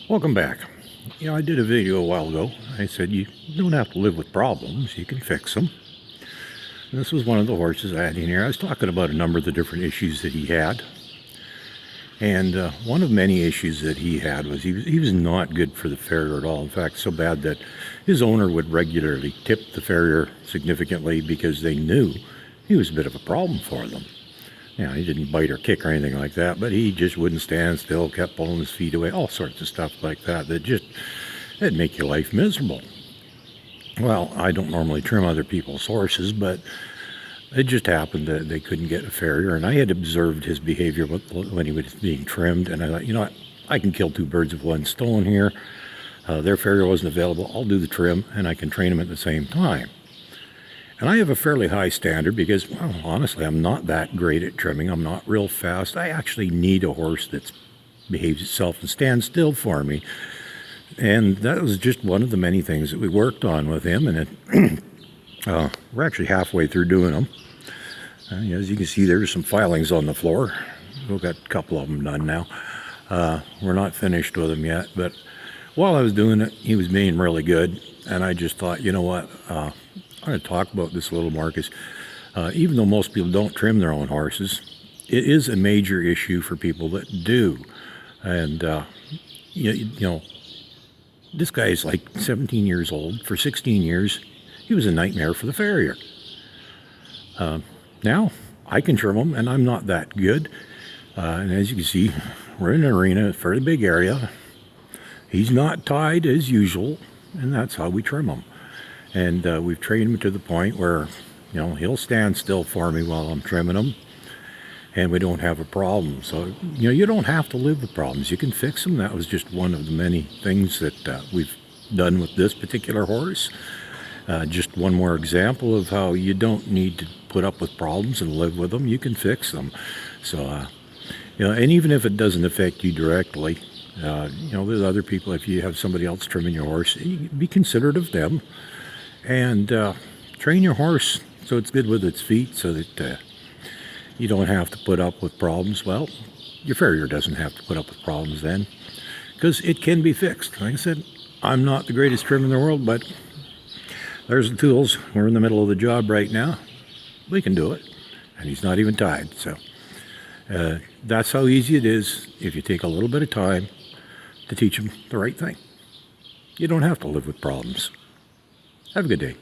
Welcome back. I did a video a while ago. I said you don't have to live with problems, you can fix them. And this was one of the horses I had in here. I was talking about a number of the different issues that he had. And one of many issues that he had was he was not good for the farrier at all. In fact, so bad that his owner would regularly tip the farrier significantly because they knew he was a bit of a problem for them. He didn't bite or kick or anything like that, but he just wouldn't stand still, kept pulling his feet away, all sorts of stuff like that that'd make your life miserable. Well, I don't normally trim other people's horses, but it just happened that they couldn't get a farrier, and I had observed his behavior when he was being trimmed, and I thought, you know what, I can kill two birds with one stone here. Their farrier wasn't available. I'll do the trim, and I can train them at the same time. And I have a fairly high standard because, well, honestly, I'm not that great at trimming. I'm not real fast. I actually need a horse that behaves itself and stands still for me. And that was just one of the many things that we worked on with him. And we're actually halfway through doing them. As you can see, there's some filings on the floor. We've got a couple of them done now. We're not finished with them yet. But while I was doing it, he was being really good. And I just thought, you know what? I'm going to talk about this a little more because even though most people don't trim their own horses, it is a major issue for people that do. And, you know, this guy is like 17 years old. For 16 years, he was a nightmare for the farrier. Now, I can trim him, and I'm not that good. And as you can see, we're in an arena, a fairly big area. He's not tied as usual, and that's how we trim him. And we've trained him to the point where, he'll stand still for me while I'm trimming him, and we don't have a problem. So, you don't have to live with problems. You can fix them. That was just one of the many things that we've done with this particular horse. Just one more example of how you don't need to put up with problems and live with them. You can fix them. So, and even if it doesn't affect you directly, there's other people. If you have somebody else trimming your horse, be considerate of them. And train your horse so it's good with its feet so that you don't have to put up with problems. Well, your farrier doesn't have to put up with problems then because it can be fixed. Like I said, I'm not the greatest trimmer in the world, but there's the tools. We're in the middle of the job right now. We can do it. And he's not even tied. So that's how easy it is if you take a little bit of time to teach him the right thing. You don't have to live with problems. Have a good day.